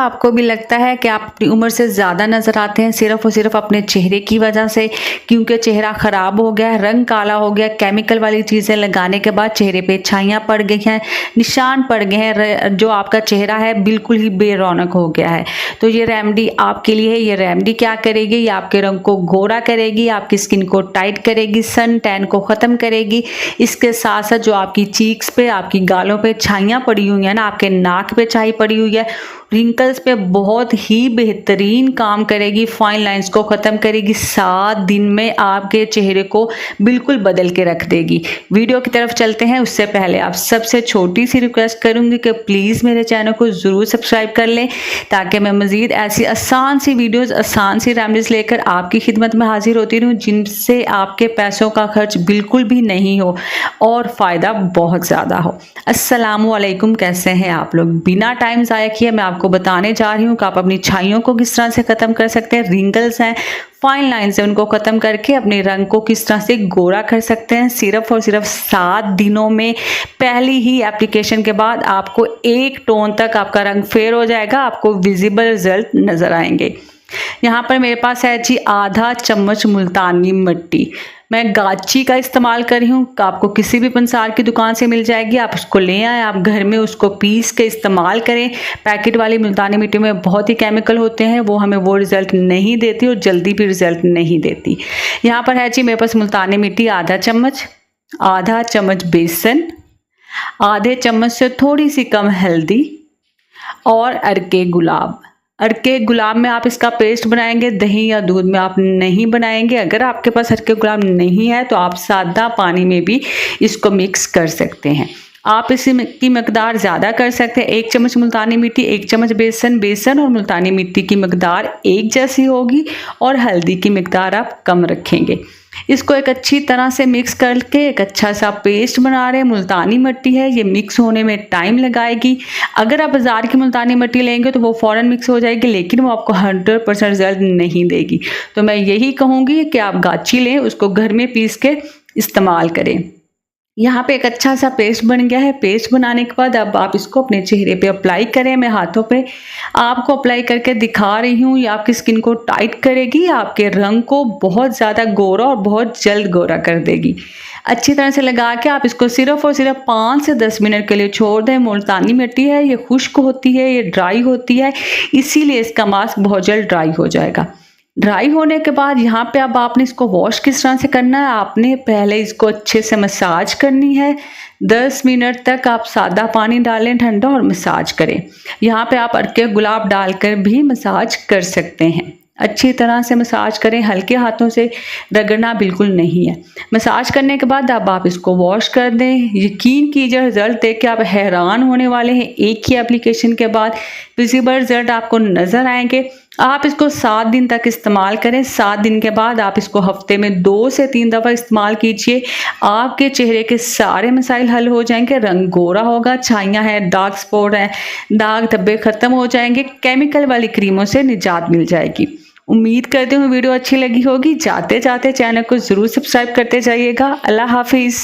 आपको भी लगता है कि आप अपनी उम्र से ज़्यादा नज़र आते हैं सिर्फ़ और सिर्फ अपने चेहरे की वजह से, क्योंकि चेहरा ख़राब हो गया है, रंग काला हो गया, केमिकल वाली चीज़ें लगाने के बाद चेहरे पे छाइयाँ पड़ गई हैं, निशान पड़ गए हैं, जो आपका चेहरा है बिल्कुल ही बेरौनक हो गया है। तो ये रेमेडी आपके लिए है। ये रेमेडी क्या करेगी, ये आपके रंग को गोरा करेगी, आपकी स्किन को टाइट करेगी, सन टैन को ख़त्म करेगी। इसके साथ साथ जो आपकी चीक्स पे, आपकी गालों पे छाइयाँ पड़ी हुई हैं ना, आपके नाक पे छाई पड़ी हुई है, रिंकल्स पे बहुत ही बेहतरीन काम करेगी, फाइन लाइंस को ख़त्म करेगी, 7 दिन में आपके चेहरे को बिल्कुल बदल के रख देगी। वीडियो की तरफ चलते हैं, उससे पहले आप सबसे छोटी सी रिक्वेस्ट करूंगी कि प्लीज़ मेरे चैनल को ज़रूर सब्सक्राइब कर लें, ताकि मैं मज़ीद ऐसी आसान सी वीडियोज़, आसान सी रेमेडीज़ लेकर आपकी खिदमत में हाजिर होती रहूँ, जिनसे आपके पैसों का खर्च बिल्कुल भी नहीं हो और फ़ायदा बहुत ज़्यादा हो। अस्सलामुअलैकुम, कैसे हैं आप लोग? बिना टाइम ज़ाया किए मैं आपको बताने जा रही हूँ कि आप अपनी छाइयों को किस तरह से ख़त्म कर सकते हैं, रिंकल्स हैं, फाइन लाइन्स हैं, उनको ख़त्म करके अपने रंग को किस तरह से गोरा कर सकते हैं सिर्फ और सिर्फ 7 दिनों में। पहली ही एप्लीकेशन के बाद आपको 1 टोन तक आपका रंग फेयर हो जाएगा, आपको विजिबल रिजल्ट नज़र आएंगे। यहाँ पर मेरे पास है जी आधा चम्मच मुल्तानी मिट्टी। मैं गाची का इस्तेमाल कर रही हूँ, आपको किसी भी पंसार की दुकान से मिल जाएगी, आप उसको ले आएँ, आप घर में उसको पीस के इस्तेमाल करें। पैकेट वाली मुल्तानी मिट्टी में बहुत ही केमिकल होते हैं, वो हमें वो रिज़ल्ट नहीं देती और जल्दी भी रिज़ल्ट नहीं देती। यहाँ पर है जी मेरे पास मुल्तानी मिट्टी आधा चम्मच बेसन, आधे चम्मच से थोड़ी सी कम हल्दी और अरके गुलाब। अरके गुलाब में आप इसका पेस्ट बनाएंगे, दही या दूध में आप नहीं बनाएंगे। अगर आपके पास अरके गुलाब नहीं है तो आप सादा पानी में भी इसको मिक्स कर सकते हैं। आप इसकी मकदार ज़्यादा कर सकते हैं, 1 चम्मच मुल्तानी मिट्टी, 1 चम्मच बेसन और मुल्तानी मिट्टी की मकदार एक जैसी होगी और हल्दी की मकदार आप कम रखेंगे। इसको एक अच्छी तरह से मिक्स करके एक अच्छा सा पेस्ट बना रहे हैं। मुल्तानी मिट्टी है, ये मिक्स होने में टाइम लगाएगी। अगर आप बाज़ार की मुल्तानी मिट्टी लेंगे तो वो फ़ौरन मिक्स हो जाएगी, लेकिन वो आपको 100% रिजल्ट नहीं देगी। तो मैं यही कहूँगी कि आप गाची लें, उसको घर में पीस के इस्तेमाल करें। यहाँ पे एक अच्छा सा पेस्ट बन गया है। पेस्ट बनाने के बाद अब आप इसको अपने चेहरे पे अप्लाई करें। मैं हाथों पे आपको अप्लाई करके दिखा रही हूँ, ये आपकी स्किन को टाइट करेगी, आपके रंग को बहुत ज़्यादा गोरा और बहुत जल्द गोरा कर देगी। अच्छी तरह से लगा के आप इसको सिर्फ और सिर्फ 5 से 10 मिनट के लिए छोड़ दें। मुल्तानी मिट्टी है, ये खुश्क होती है, ये ड्राई होती है, इसीलिए इसका मास्क बहुत जल्द ड्राई हो जाएगा। ड्राई होने के बाद यहाँ पे अब आपने इसको वॉश किस तरह से करना है, आपने पहले इसको अच्छे से मसाज करनी है। 10 मिनट तक आप सादा पानी डालें ठंडा और मसाज करें। यहाँ पे आप अरके गुलाब डालकर भी मसाज कर सकते हैं। अच्छी तरह से मसाज करें, हल्के हाथों से, रगड़ना बिल्कुल नहीं है। मसाज करने के बाद अब आप इसको वॉश कर दें। यकीन कीजिए रिजल्ट देख के आप हैरान होने वाले हैं। एक ही एप्लीकेशन के बाद विजिबल रिजल्ट आपको नज़र आएंगे। आप इसको 7 दिन तक इस्तेमाल करें। 7 दिन के बाद आप इसको हफ्ते में 2 से 3 दफ़ा इस्तेमाल कीजिए। आपके चेहरे के सारे मसाइल हल हो जाएंगे, रंग गोरा होगा, छाइयाँ हैं, डार्क स्पॉट हैं, दाग धब्बे ख़त्म हो जाएंगे, केमिकल वाली क्रीमों से निजात मिल जाएगी। उम्मीद करती हूँ वीडियो अच्छी लगी होगी। जाते जाते चैनल को ज़रूर सब्सक्राइब करते जाइएगा। अल्लाह हाफिज़।